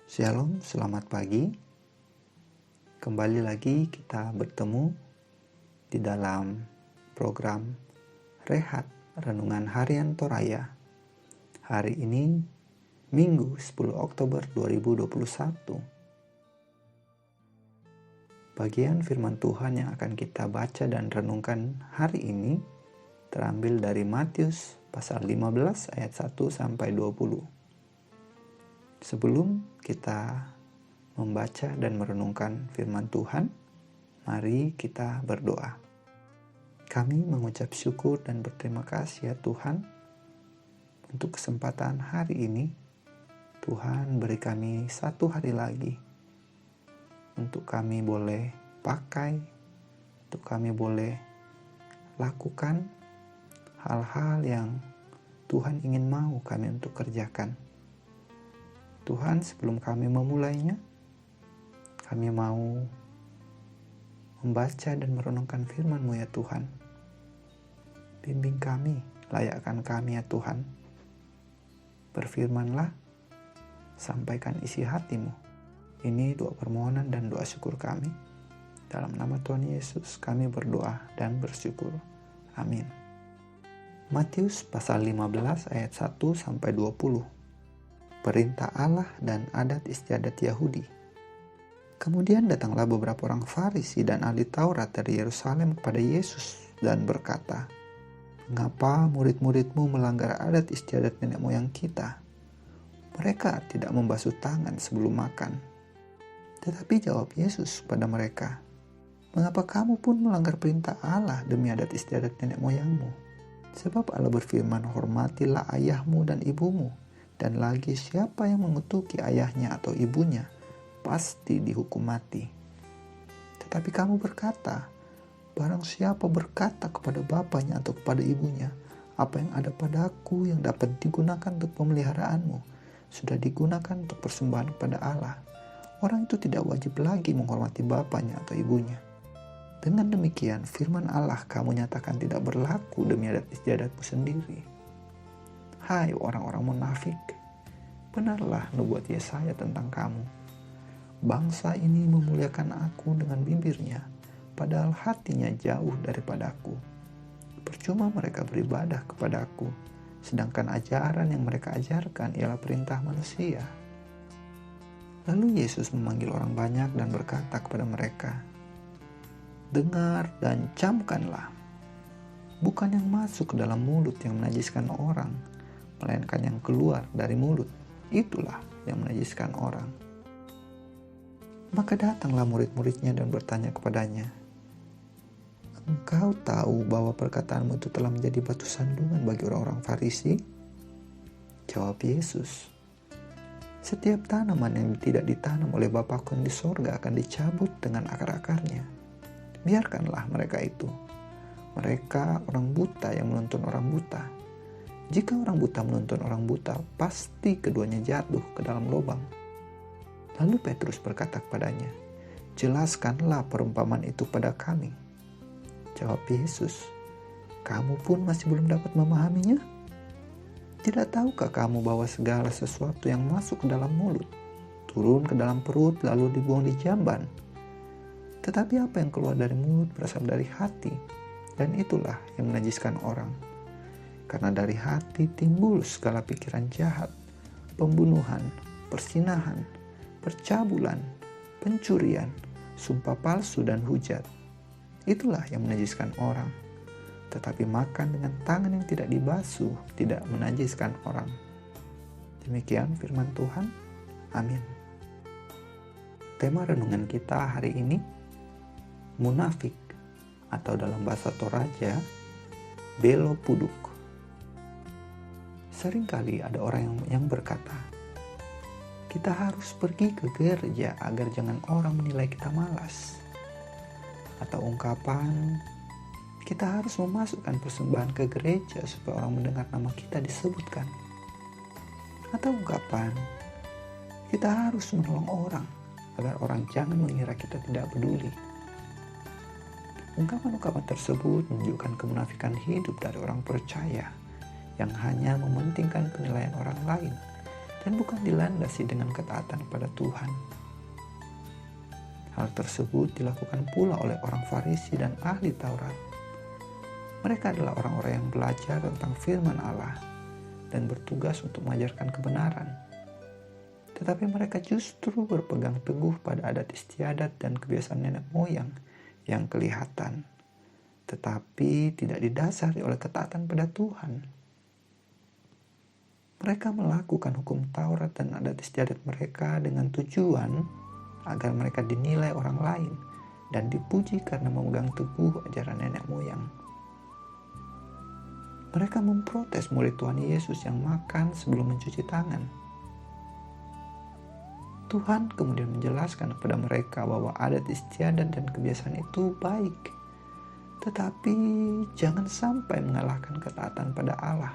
Shalom, selamat pagi. Kembali lagi kita bertemu di dalam program Rehat Renungan Harian Toraya. Hari ini Minggu 10 Oktober 2021. Bagian firman Tuhan yang akan kita baca dan renungkan hari ini terambil dari Matius pasal 15 ayat 1 sampai 20. Sebelum kita membaca dan merenungkan firman Tuhan, mari kita berdoa. Kami mengucap syukur dan berterima kasih ya Tuhan untuk kesempatan hari ini. Tuhan beri kami satu hari lagi untuk kami boleh pakai, untuk kami boleh lakukan hal-hal yang Tuhan ingin mau kami untuk kerjakan. Tuhan, sebelum kami memulainya, kami mau membaca dan merenungkan firman-Mu ya Tuhan. Bimbing kami, layakkan kami ya Tuhan. Berfirmanlah, sampaikan isi hati-Mu. Ini doa permohonan dan doa syukur kami. Dalam nama Tuhan Yesus kami berdoa dan bersyukur. Amin. Matius pasal 15 ayat 1 sampai 20. Perintah Allah dan adat istiadat Yahudi. Kemudian datanglah beberapa orang Farisi dan ahli Taurat dari Yerusalem kepada Yesus dan berkata, "Mengapa murid-murid-Mu melanggar adat istiadat nenek moyang kita? Mereka tidak membasuh tangan sebelum makan." Tetapi jawab Yesus pada mereka, "Mengapa kamu pun melanggar perintah Allah demi adat istiadat nenek moyangmu? Sebab Allah berfirman, hormatilah ayahmu dan ibumu. Dan lagi siapa yang mengutuki ayahnya atau ibunya, pasti dihukum mati. Tetapi kamu berkata, barang siapa berkata kepada bapaknya atau kepada ibunya, apa yang ada padaku yang dapat digunakan untuk pemeliharaanmu, sudah digunakan untuk persembahan kepada Allah. Orang itu tidak wajib lagi menghormati bapaknya atau ibunya. Dengan demikian, firman Allah kamu nyatakan tidak berlaku demi adat istiadatmu sendiri. Hai orang-orang munafik, benarlah nubuat Yesaya tentang kamu. Bangsa ini memuliakan aku dengan bibirnya, padahal hatinya jauh daripadaku. Percuma mereka beribadah kepadaku, sedangkan ajaran yang mereka ajarkan ialah perintah manusia." Lalu Yesus memanggil orang banyak dan berkata kepada mereka, "Dengar dan camkanlah. Bukan yang masuk ke dalam mulut yang menajiskan orang, melainkan yang keluar dari mulut, itulah yang menajiskan orang." Maka datanglah murid-muridnya dan bertanya kepadanya, "Engkau tahu bahwa perkataanmu itu telah menjadi batu sandungan bagi orang-orang Farisi?" Jawab Yesus, "Setiap tanaman yang tidak ditanam oleh Bapakku yang di sorga akan dicabut dengan akar-akarnya. Biarkanlah mereka itu. Mereka orang buta yang menuntun orang buta. Jika orang buta menuntun orang buta, pasti keduanya jatuh ke dalam lubang." Lalu Petrus berkata kepadanya, "Jelaskanlah perumpamaan itu pada kami." Jawab Yesus, "Kamu pun masih belum dapat memahaminya? Tidak tahukah kamu bahwa segala sesuatu yang masuk ke dalam mulut, turun ke dalam perut lalu dibuang di jamban? Tetapi apa yang keluar dari mulut berasal dari hati, dan itulah yang menajiskan orang. Karena dari hati timbul segala pikiran jahat, pembunuhan, persinahan, percabulan, pencurian, sumpah palsu dan hujat. Itulah yang menajiskan orang. Tetapi makan dengan tangan yang tidak dibasuh tidak menajiskan orang." Demikian firman Tuhan. Amin. Tema renungan kita hari ini, munafik, atau dalam bahasa Toraja, belo puduk. Seringkali ada orang yang berkata, kita harus pergi ke gereja agar jangan orang menilai kita malas. Atau ungkapan, kita harus memasukkan persembahan ke gereja supaya orang mendengar nama kita disebutkan. Atau ungkapan, kita harus menolong orang agar orang jangan mengira kita tidak peduli. Ungkapan-ungkapan tersebut menunjukkan kemunafikan hidup dari orang percaya yang hanya mementingkan penilaian orang lain dan bukan dilandasi dengan ketaatan pada Tuhan. Hal tersebut dilakukan pula oleh orang Farisi dan ahli Taurat. Mereka adalah orang-orang yang belajar tentang firman Allah dan bertugas untuk mengajarkan kebenaran. Tetapi mereka justru berpegang teguh pada adat istiadat dan kebiasaan nenek moyang yang kelihatan, tetapi tidak didasari oleh ketaatan pada Tuhan. Mereka melakukan hukum Taurat dan adat istiadat mereka dengan tujuan agar mereka dinilai orang lain dan dipuji karena memegang teguh ajaran nenek moyang. Mereka memprotes murid Tuhan Yesus yang makan sebelum mencuci tangan. Tuhan kemudian menjelaskan kepada mereka bahwa adat istiadat dan kebiasaan itu baik, tetapi jangan sampai mengalahkan ketaatan pada Allah.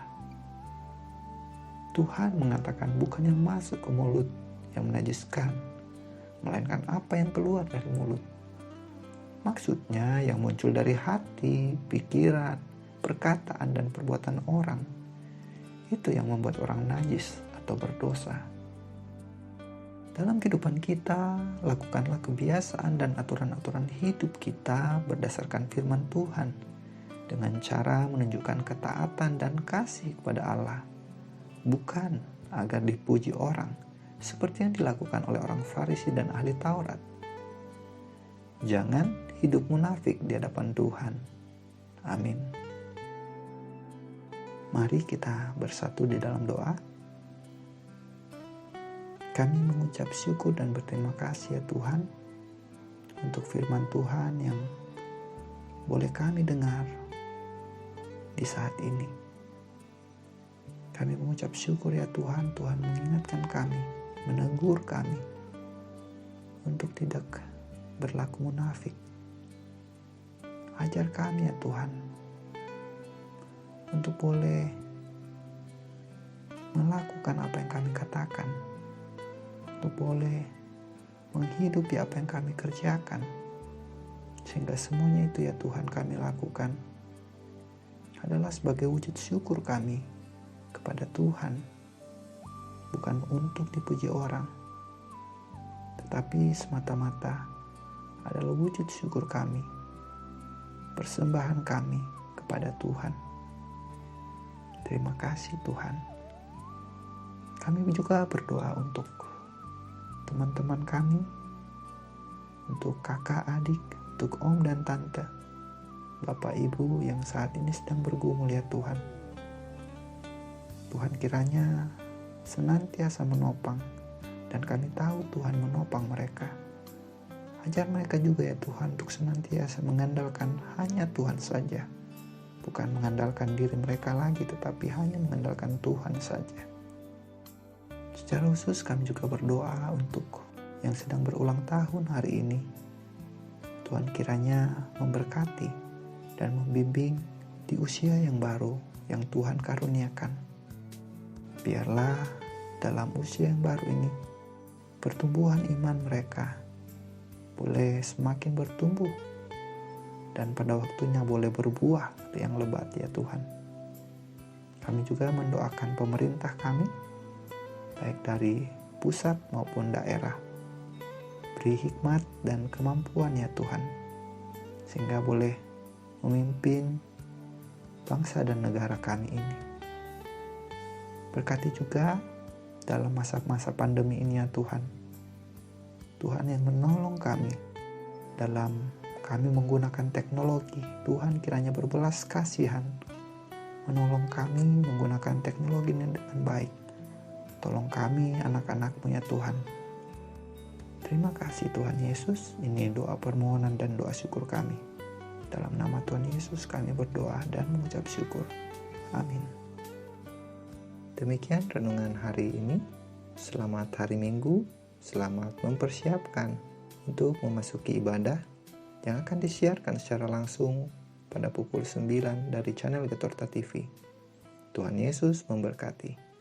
Tuhan mengatakan bukan yang masuk ke mulut yang menajiskan, melainkan apa yang keluar dari mulut. Maksudnya yang muncul dari hati, pikiran, perkataan, dan perbuatan orang. Itu yang membuat orang najis atau berdosa. Dalam kehidupan kita, lakukanlah kebiasaan dan aturan-aturan hidup kita berdasarkan firman Tuhan dengan cara menunjukkan ketaatan dan kasih kepada Allah, bukan agar dipuji orang seperti yang dilakukan oleh orang Farisi dan ahli Taurat. Jangan hidup munafik di hadapan Tuhan. Amin. Mari kita bersatu di dalam doa. Kami mengucap syukur dan berterima kasih ya Tuhan untuk firman Tuhan yang boleh kami dengar di saat ini. Kami mengucap syukur ya Tuhan, Tuhan mengingatkan kami, menegur kami untuk tidak berlaku munafik. Ajar kami ya Tuhan untuk boleh melakukan apa yang kami katakan, untuk boleh menghidupi apa yang kami kerjakan, sehingga semuanya itu ya Tuhan kami lakukan adalah sebagai wujud syukur kami kepada Tuhan, bukan untuk dipuji orang, tetapi semata-mata adalah wujud syukur kami, persembahan kami kepada Tuhan. Terima kasih Tuhan. Kami juga berdoa untuk teman-teman kami, untuk kakak, adik, untuk om dan tante, bapak ibu yang saat ini sedang bergumul ya Tuhan. Tuhan kiranya senantiasa menopang, dan kami tahu Tuhan menopang mereka. Ajar mereka juga ya Tuhan untuk senantiasa mengandalkan hanya Tuhan saja, bukan mengandalkan diri mereka lagi, tetapi hanya mengandalkan Tuhan saja. Secara khusus kami juga berdoa untuk yang sedang berulang tahun hari ini. Tuhan kiranya memberkati dan membimbing di usia yang baru yang Tuhan karuniakan. Biarlah dalam usia yang baru ini pertumbuhan iman mereka boleh semakin bertumbuh dan pada waktunya boleh berbuah yang lebat ya Tuhan. Kami juga mendoakan pemerintah kami, baik dari pusat maupun daerah. Beri hikmat dan kemampuan ya Tuhan, sehingga boleh memimpin bangsa dan negara kami ini. Berkati juga dalam masa-masa pandemi ini ya Tuhan. Tuhan yang menolong kami dalam kami menggunakan teknologi. Tuhan kiranya berbelas kasihan, menolong kami menggunakan teknologi ini dengan baik. Tolong kami anak-anak-Mu ya Tuhan. Terima kasih Tuhan Yesus. Ini doa permohonan dan doa syukur kami. Dalam nama Tuhan Yesus kami berdoa dan mengucap syukur. Amin. Demikian renungan hari ini. Selamat hari Minggu. Selamat mempersiapkan untuk memasuki ibadah yang akan disiarkan secara langsung pada pukul 9 dari channel Getorta TV. Tuhan Yesus memberkati.